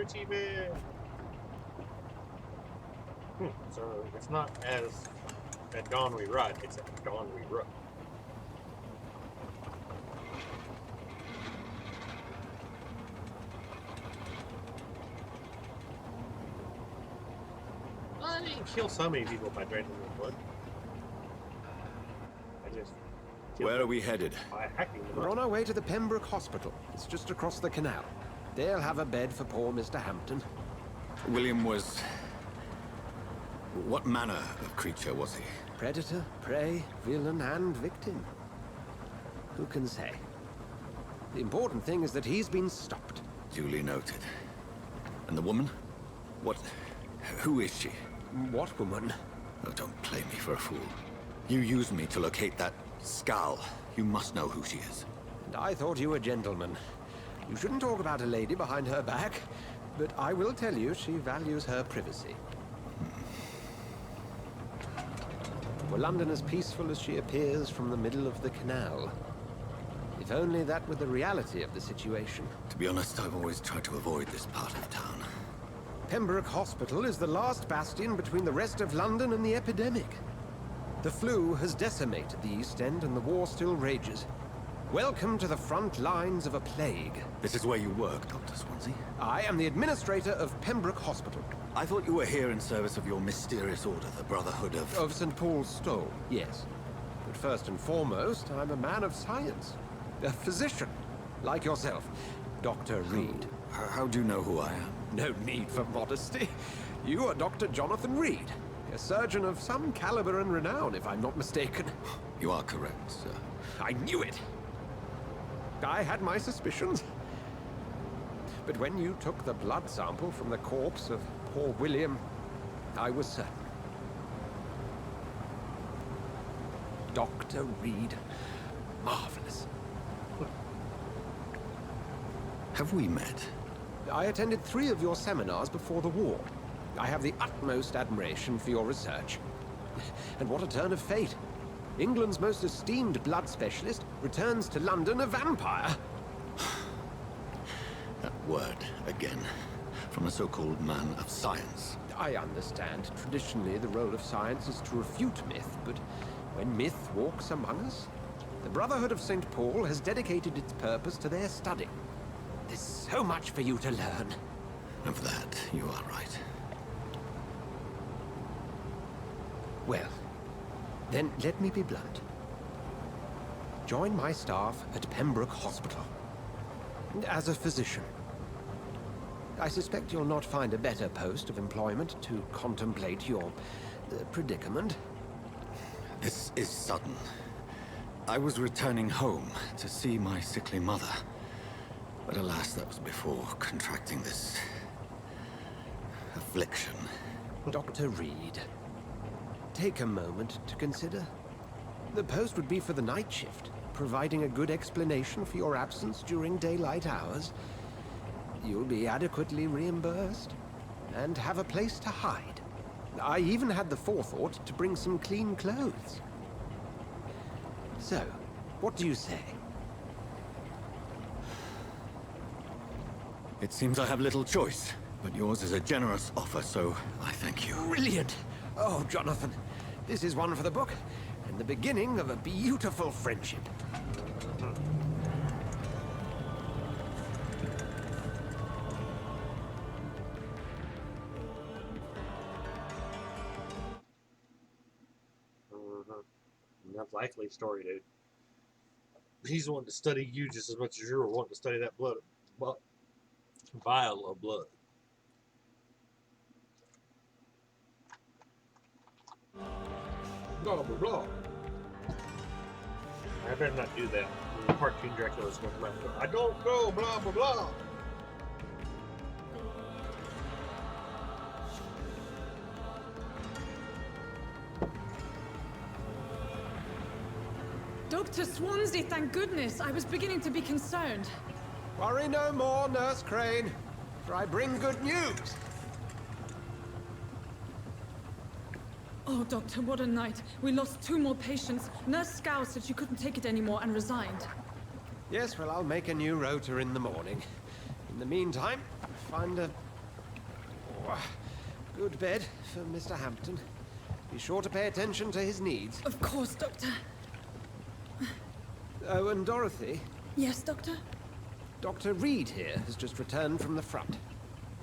another achievement. So it's not as at dawn we ride, it's at dawn we run. I didn't kill so many people by draining their blood. I just Where are we headed? by hacking them. We're on our way to the Pembroke Hospital. It's just across the canal. They'll have a bed for poor Mr. Hampton. William was... What manner of creature was he? Predator, prey, villain, and victim. Who can say? The important thing is that he's been stopped. Duly noted. And the woman? What... Who is she? What woman? Oh, don't play me for a fool. You used me to locate that skull. You must know who she is. And I thought you a gentleman. You shouldn't talk about a lady behind her back, but I will tell you she values her privacy. Were London as peaceful as she appears from the middle of the canal? If only that were the reality of the situation. To be honest, I've always tried to avoid this part of town. Pembroke Hospital is the last bastion between the rest of London and the epidemic. The flu has decimated the East End and the war still rages. Welcome to the front lines of a plague. This is where you work, Dr. Swansea? I am the administrator of Pembroke Hospital. I thought you were here in service of your mysterious order, the Brotherhood of... Of St. Paul's Stole, yes. But first and foremost, I'm a man of science. A physician, like yourself, Dr. Reed. How do you know who I am? No need for modesty. You are Dr. Jonathan Reed, a surgeon of some caliber and renown, if I'm not mistaken. You are correct, sir. I knew it! I had my suspicions. But when you took the blood sample from the corpse of poor William, I was certain. Dr. Reed. Marvelous. Have we met? I attended 3 of your seminars before the war. I have the utmost admiration for your research. And what a turn of fate. England's most esteemed blood specialist returns to London a vampire. That word, again. From a so-called man of science. I understand. Traditionally, the role of science is to refute myth, but when myth walks among us, the Brotherhood of St. Paul has dedicated its purpose to their study. There's so much for you to learn. And for that, you are right. Well, then let me be blunt. Join my staff at Pembroke Hospital. As a physician. I suspect you'll not find a better post of employment to contemplate your predicament. This is sudden. I was returning home to see my sickly mother. But alas, that was before contracting this... affliction. Dr. Reed, take a moment to consider. The post would be for the night shift, providing a good explanation for your absence during daylight hours. You'll be adequately reimbursed, and have a place to hide. I even had the forethought to bring some clean clothes. So, what do you say? It seems I have little choice, but yours is a generous offer, so I thank you. Brilliant! Oh, Jonathan, this is one for the book, and the beginning of a beautiful friendship. That's likely story, dude. He's wanting to study you just as much as you're wanting to study that blood, vial of blood. Blah blah blah. I better not do that. The cartoon Dracula's going to come out and go, I don't know, blah blah blah. Dr. Swansea, thank goodness. I was beginning to be concerned. Worry no more, Nurse Crane, for I bring good news. Oh, Doctor, what a night. We lost 2 more patients. Nurse Scow said she couldn't take it anymore and resigned. Yes, well, I'll make a new rota in the morning. In the meantime, find a Good bed for Mr. Hampton. Be sure to pay attention to his needs. Of course, Doctor. Oh, and Dorothy, Yes, Doctor? Dr. Reed here has just returned from the front.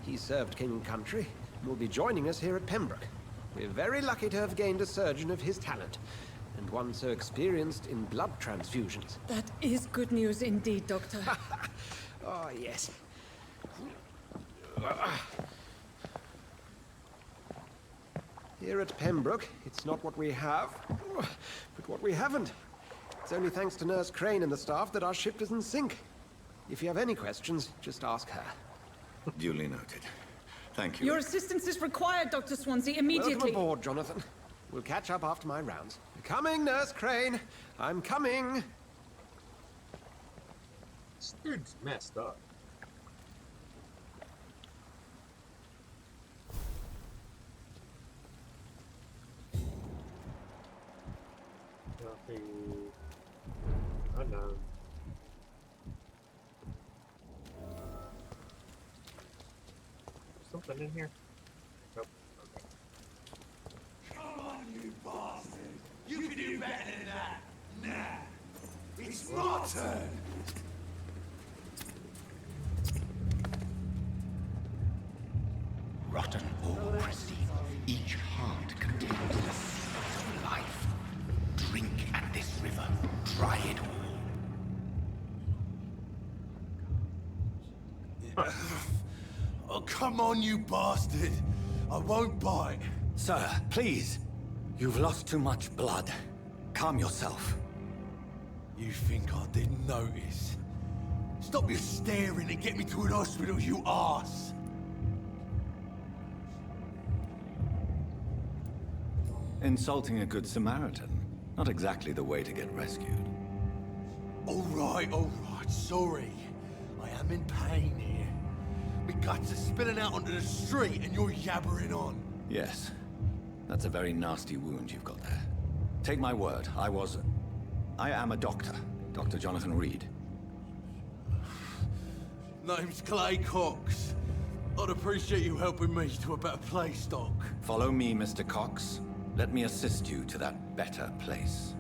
He served King and Country and will be joining us here at Pembroke. We're very lucky to have gained a surgeon of his talent, and one so experienced in blood transfusions. That is good news indeed, Doctor. Oh, yes. Here at Pembroke, it's not what we have, but what we haven't. It's only thanks to Nurse Crane and the staff that our ship doesn't sink. If you have any questions, just ask her. Duly noted. Thank you. Your assistance is required, Dr. Swansea, immediately. Welcome aboard, Jonathan. We'll catch up after my rounds. Coming, Nurse Crane. I'm coming. This dude's messed up. Nothing unknown. Something in here? Nope. Okay. Come on, you bastard! You can do better than that! Nah! It's my turn! Rotten or pristine, each heart contains the seed of life. Drink at this river, try it all. Oh, come on, you bastard! I won't bite! Sir, please. You've lost too much blood. Calm yourself. You think I didn't notice? Stop your staring and get me to an hospital, you arse! Insulting a good Samaritan. Not exactly the way to get rescued. Alright, sorry. I am in pain here. My guts are spilling out onto the street and you're yabbering on. Yes. That's a very nasty wound you've got there. Take my word, I am a doctor. Dr. Jonathan Reed. Name's Clay Cox. I'd appreciate you helping me to a better place, Doc. Follow me, Mr. Cox. Let me assist you to that better place.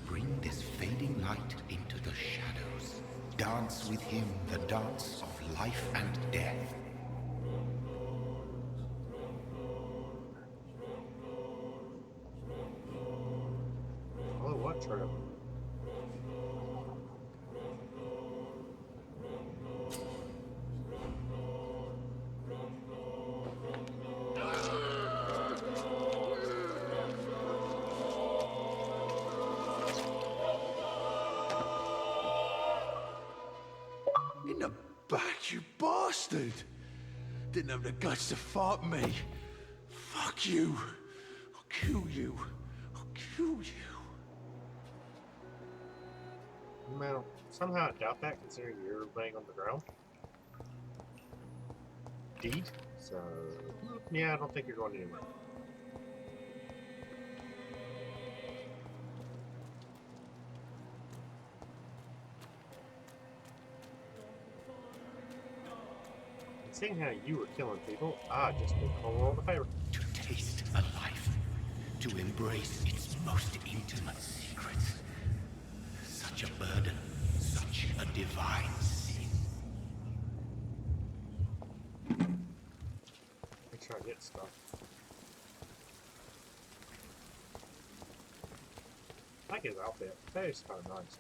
Bring this fading light into the shadows. Dance with him the dance of life and death. Oh, what trail? In the back, you bastard! Didn't have the guts to fight me. Fuck you. I'll kill you. I'll kill you. Man, somehow I doubt that considering you're laying on the ground. Indeed. So, yeah, I don't think you're going anywhere. Seeing how you were killing people, I just did a whole world of favor. To taste a life. To embrace its most intimate secrets. Such a burden. Such a divine sin. Make sure I get stuff. I like his outfit. That is kind of nice.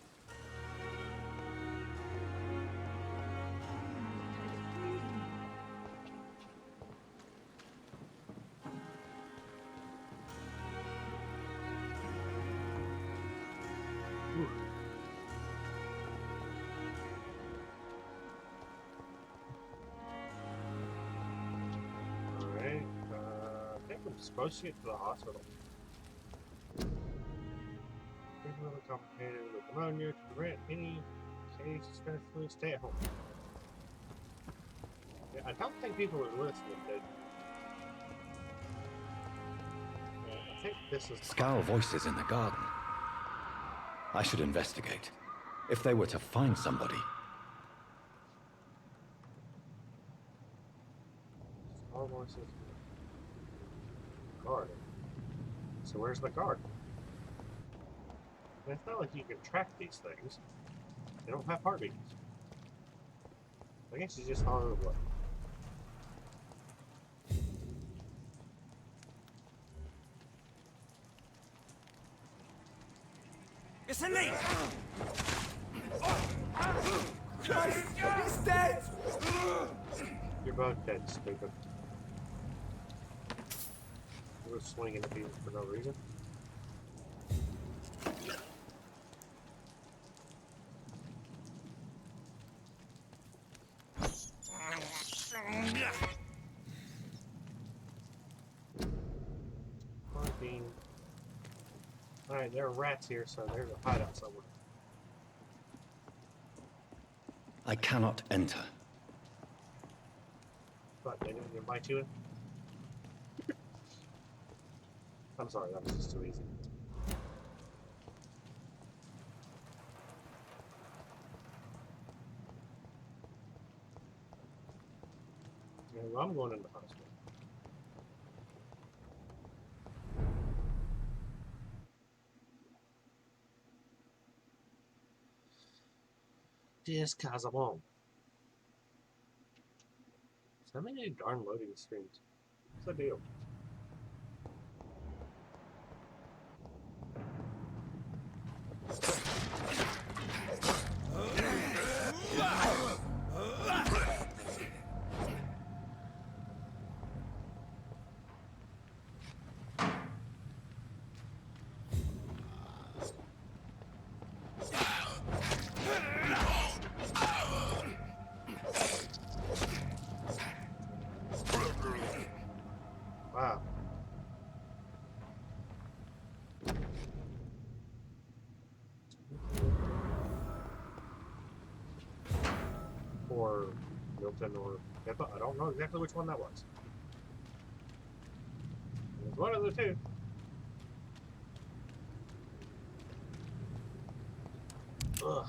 Alright, I think I'm supposed to get to the hospital. Really complicated with pneumonia to prevent any Okay, he's just gonna really stay at home. Yeah, I don't think people are listening, dude. Yeah, I think this is... Scowl voices in the garden. I should investigate. If they were to find somebody. All voices. Guard. So where's the guard? I mean, it's not like you can track these things. They don't have heartbeats. I guess you just follow the blood. It's a knee! Christ, he's dead! You're both dead, stupid. You were swinging at people for no reason. Being... Alright, there are rats here, so there's a hideout somewhere. I cannot enter. But they didn't invite you in? I'm sorry, that was just too easy. Yeah, well, I'm going in the hospital. Casabon. So many darn loading screens. What's the deal? Wow. Or Milton or Pippa. I don't know exactly which one that was. It was one of the two. Ugh.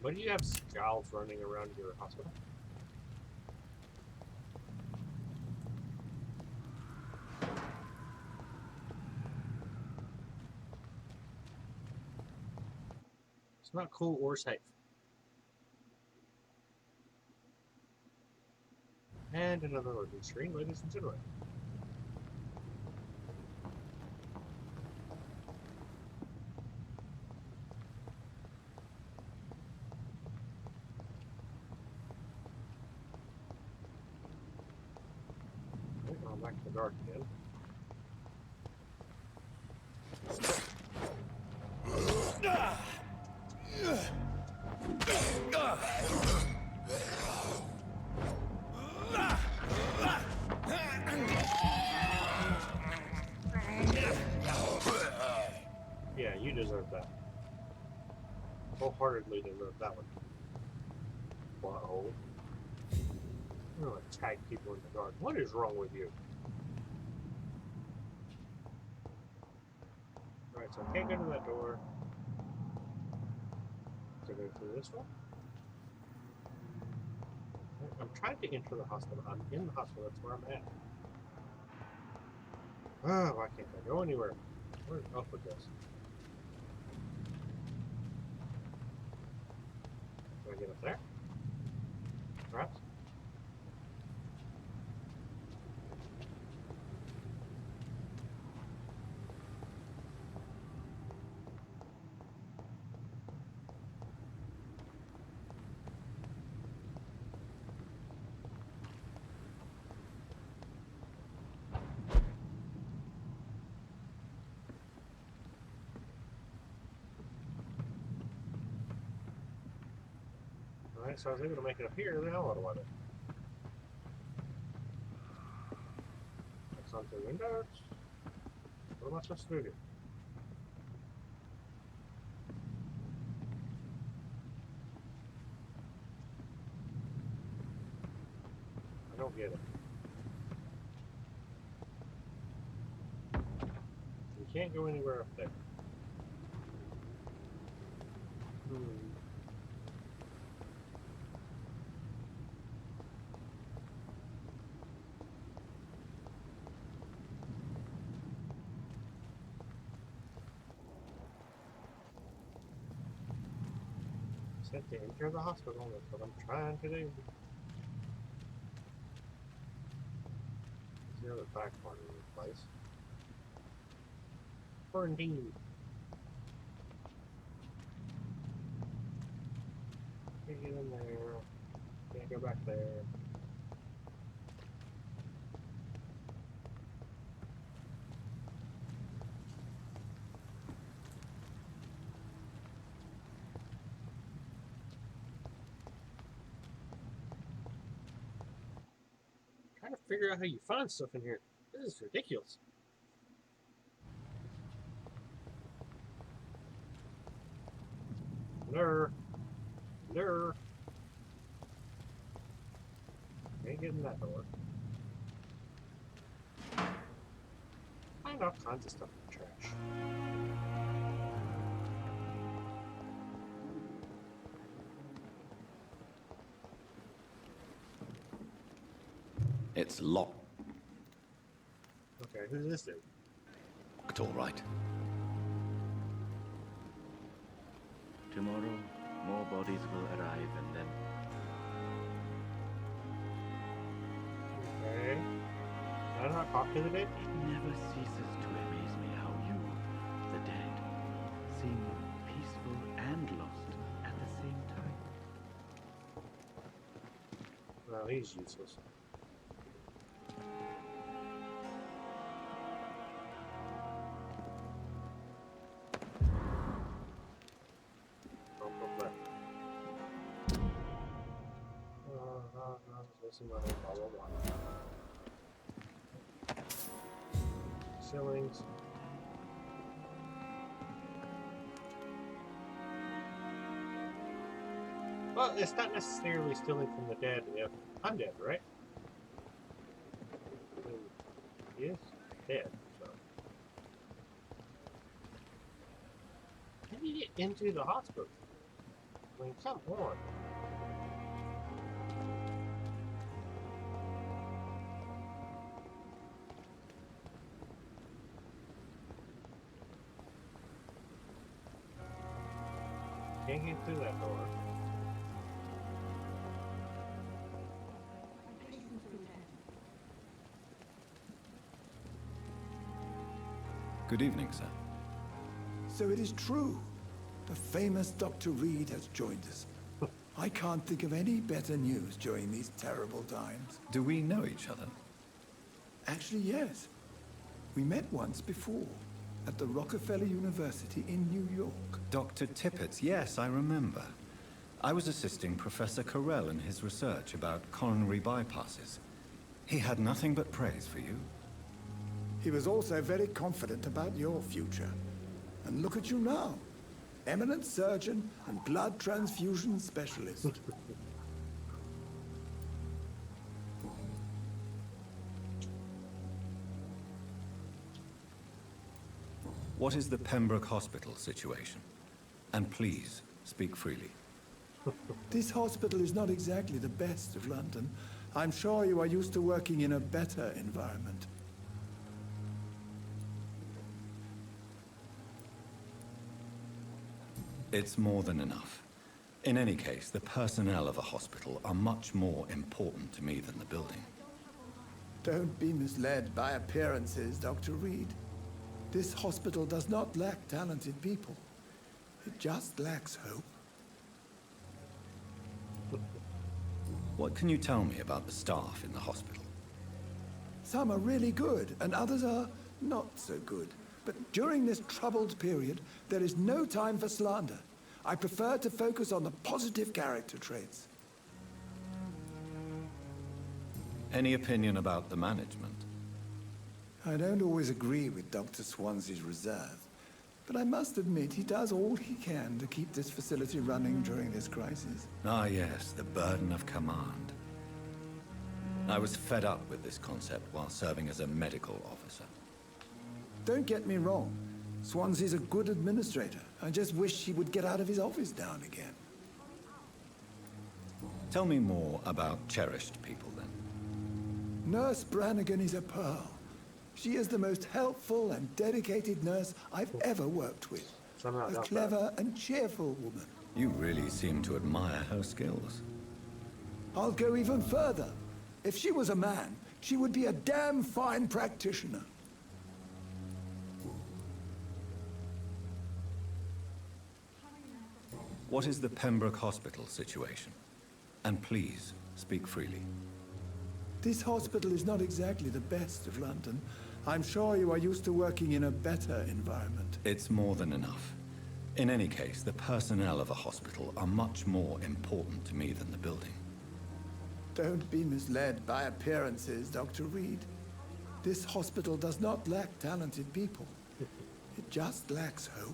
Why do you have scowls running around your hospital? It's not cool or safe. And another loading screen, ladies and gentlemen. Okay, I'm back to the dark again. Yeah, you deserve that. Wholeheartedly deserve that one. Wow. You're gonna attack people in the garden. What is wrong with you? Alright, so I can't go to that door. To go through this one? I'm trying to enter the hospital. I'm in the hospital. That's where I'm at. Oh, why can't I go anywhere? Where's Alpha goes? Can I get up there? Perhaps? Alright, so I was able to make it up here. The hell out of weather. That's onto the windows. What am I supposed to do here? don't get it. You can't go anywhere up there. Said to enter the hospital, that's what I'm trying to do. It's the other back part of the place. Quarantine. Can't get in there. Can't go back there. Trying to figure out how you find stuff in here. This is ridiculous. Lure. Lure. Can't get in that door. Find all kinds of stuff in the trash. It's locked. Okay, who's this dude? All right. Tomorrow, more bodies will arrive and then... Okay. Can I not talk to the dead? It never ceases to amaze me how you, the dead, seem peaceful and lost at the same time. No, he's useless. Somebody, blah, blah, blah. Ceilings. Well, it's not necessarily stealing from the dead if undead, right? I mean, he is dead, so. How do you get into the hospital? I mean, come on. Can't get through that door. Good evening, sir. So it is true. The famous Dr. Reed has joined us. I can't think of any better news during these terrible times. Do we know each other? Actually, yes. We met once before, at the Rockefeller University in New York. Dr. Tippett, yes, I remember. I was assisting Professor Carell in his research about coronary bypasses. He had nothing but praise for you. He was also very confident about your future. And look at you now. Eminent surgeon and blood transfusion specialist. What is the Pembroke Hospital situation? And please, speak freely. This hospital is not exactly the best of London. I'm sure you are used to working in a better environment. It's more than enough. In any case, the personnel of a hospital are much more important to me than the building. Don't be misled by appearances, Dr. Reed. This hospital does not lack talented people. It just lacks hope. What can you tell me about the staff in the hospital? Some are really good, and others are not so good. But during this troubled period, there is no time for slander. I prefer to focus on the positive character traits. Any opinion about the management? I don't always agree with Dr. Swansea's reserve, but I must admit he does all he can to keep this facility running during this crisis. Ah, yes, the burden of command. I was fed up with this concept while serving as a medical officer. Don't get me wrong. Swansea's a good administrator. I just wish he would get out of his office now and again. Tell me more about cherished people, then. Nurse Brannigan is a pearl. She is the most helpful and dedicated nurse I've ever worked with. Somehow A not clever and cheerful woman. You really seem to admire her skills. I'll go even further. If she was a man, she would be a damn fine practitioner. What is the Pembroke Hospital situation? And please, speak freely. This hospital is not exactly the best of London. I'm sure you are used to working in a better environment. It's more than enough. In any case, the personnel of a hospital are much more important to me than the building. Don't be misled by appearances, Dr. Reed. This hospital does not lack talented people. It just lacks hope.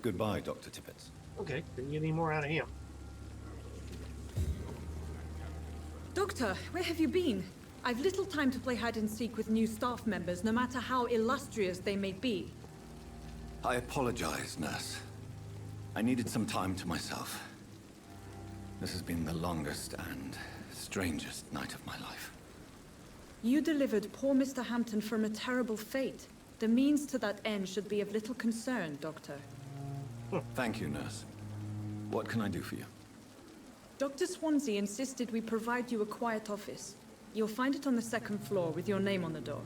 Goodbye, Dr. Tippett. Okay, didn't get any more out of him. Doctor, where have you been? I've little time to play hide and seek with new staff members, no matter how illustrious they may be. I apologize, nurse. I needed some time to myself. This has been the longest and strangest night of my life. You delivered poor Mr. Hampton from a terrible fate. The means to that end should be of little concern, Doctor. Thank you, nurse. What can I do for you? Dr. Swansea insisted we provide you a quiet office. You'll find it on the second floor with your name on the door.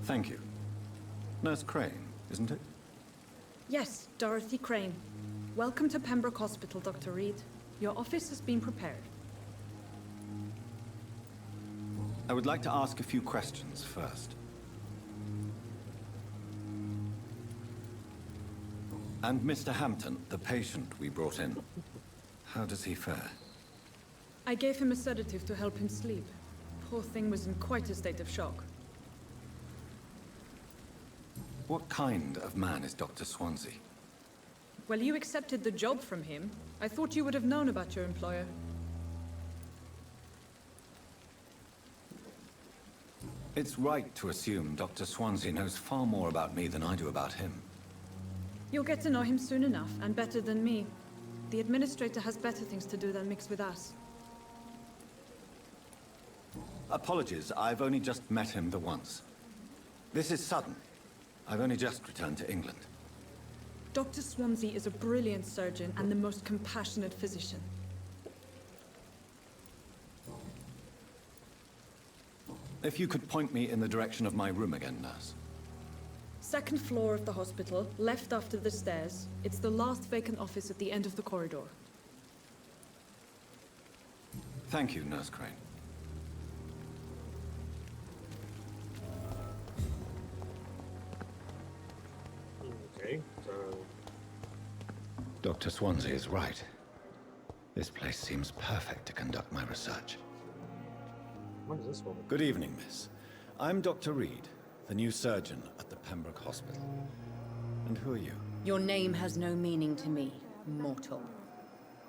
Thank you. Nurse Crane, isn't it? Yes, Dorothy Crane. Welcome to Pembroke Hospital, Dr. Reed. Your office has been prepared. I would like to ask a few questions first. And Mr. Hampton, the patient we brought in, how does he fare? I gave him a sedative to help him sleep. Poor thing was in quite a state of shock. What kind of man is Dr. Swansea? Well, you accepted the job from him. I thought you would have known about your employer. It's right to assume Dr. Swansea knows far more about me than I do about him. You'll get to know him soon enough, and better than me. The administrator has better things to do than mix with us. Apologies, I've only just met him the once. This is sudden. I've only just returned to England. Dr. Swansea is a brilliant surgeon and the most compassionate physician. If you could point me in the direction of my room again, nurse. Second floor of the hospital, left after the stairs. It's the last vacant office at the end of the corridor. Thank you, Nurse Crane. Okay, so Dr. Swansea is right. This place seems perfect to conduct my research. what is this one? Good evening, miss. I'm Dr. Reed, the new surgeon at the Pembroke Hospital. And who are you? Your name has no meaning to me, mortal.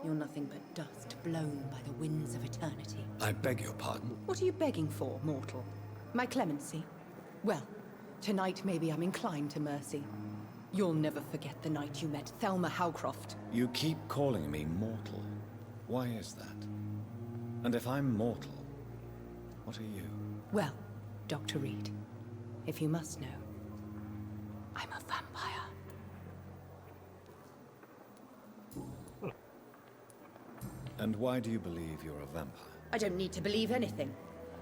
You're nothing but dust blown by the winds of eternity. I beg your pardon. What are you begging for, mortal? My clemency? Well, tonight maybe I'm inclined to mercy. You'll never forget the night you met Thelma Howcroft. You keep calling me mortal. Why is that? And if I'm mortal, what are you? Well, Dr. Reed, if you must know, I'm a vampire. And why do you believe you're a vampire? I don't need to believe anything.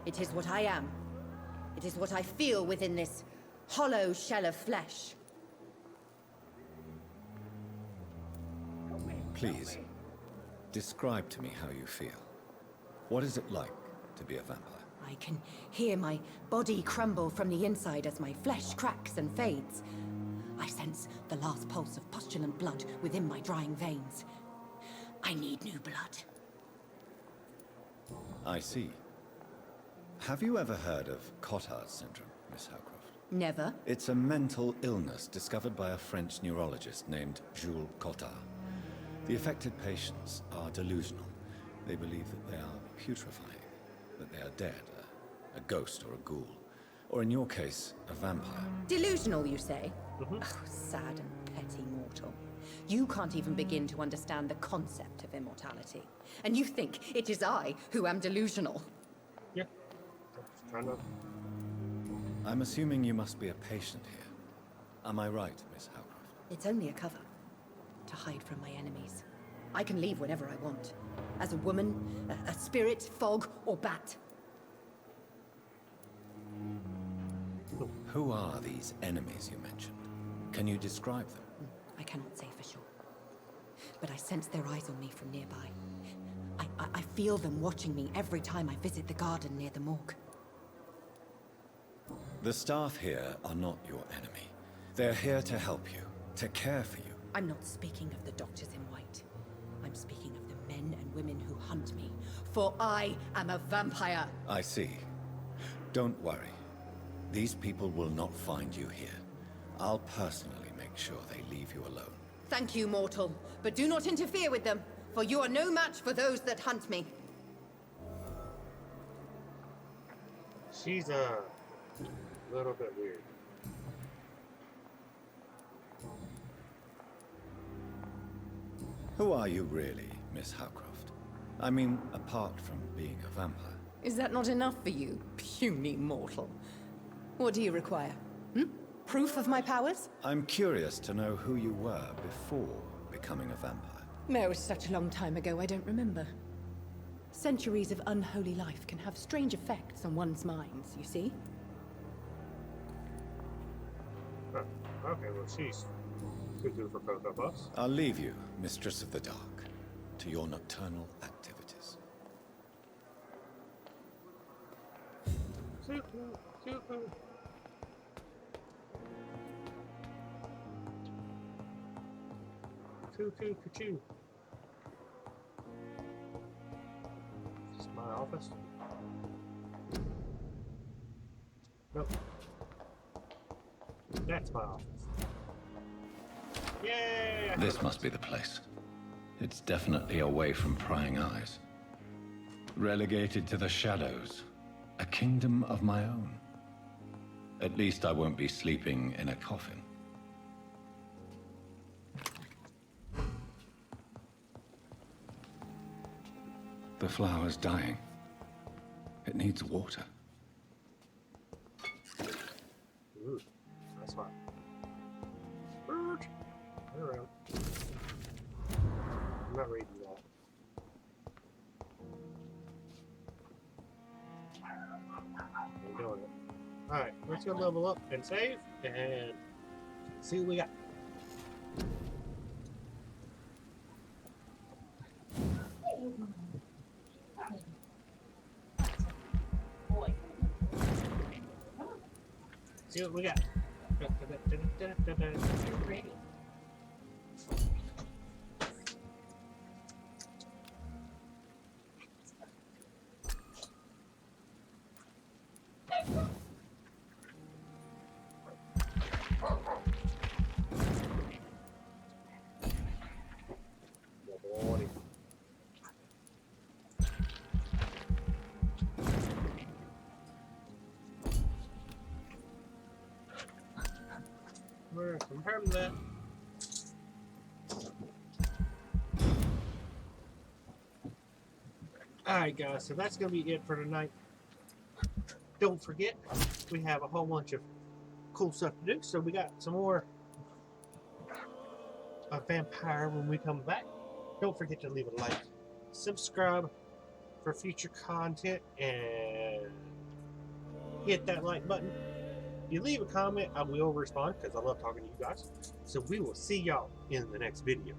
It is what I am. It is what I feel within this hollow shell of flesh. Please, describe to me how you feel. What is it like to be a vampire? I can hear my body crumble from the inside as my flesh cracks and fades. I sense the last pulse of postulant blood within my drying veins. I need new blood. I see. Have you ever heard of Cotard's syndrome, Miss Howcroft? Never. It's a mental illness discovered by a French neurologist named Jules Cotard. The affected patients are delusional. They believe that they are putrefying, that they are dead, a ghost or a ghoul, or in your case, a vampire. Delusional, you say? Oh, sad and petty mortal. You can't even begin to understand the concept of immortality. And you think it is I who am delusional. Yeah. Just trying to... I'm assuming you must be a patient here. Am I right, Miss Howcroft? It's only a cover. To hide from my enemies. I can leave whenever I want. As a woman, a spirit, fog, or bat. Who are these enemies you mentioned? Can you describe them? I cannot say for sure. But I sense their eyes on me from nearby. I feel them watching me every time I visit the garden near the morgue. The staff here are not your enemy. They're here to help you, to care for you. I'm not speaking of the doctors in white. I'm speaking of the men and women who hunt me. For I am a vampire. I see. Don't worry. These people will not find you here. I'll personally make sure they leave you alone. Thank you, mortal. But do not interfere with them, for you are no match for those that hunt me. She's a little bit weird. Who are you really, Miss Howcroft? I mean, apart from being a vampire. Is that not enough for you, puny mortal? What do you require? Proof of my powers? I'm curious to know who you were before becoming a vampire. No, it was such a long time ago, I don't remember. Centuries of unholy life can have strange effects on one's minds, you see? Huh. Okay, well, she's cuckoo for Cocoa Puffs. I'll leave you, Mistress of the Dark, to your nocturnal activities. Cuckoo, cuckoo. Cuckoo, cuckoo. Is this my office? Nope. That's my office. Yay! This must be the place. It's definitely away from prying eyes. Relegated to the shadows. A kingdom of my own. At least I won't be sleeping in a coffin. The flower's dying. It needs water. Ooh, that's fine. Bird! Turn around. I'm not reading that. I'm doing it. Alright, let's go level up and save and see what we got. See what we got. Confirm that. Alright guys, so that's going to be it for tonight. Don't forget, we have a whole bunch of cool stuff to do, so we got some more Vampyr when we come back. Don't forget to leave a like, subscribe for future content, and hit that like button. If you leave a comment, I will respond because I love talking to you guys. So we will see y'all in the next video.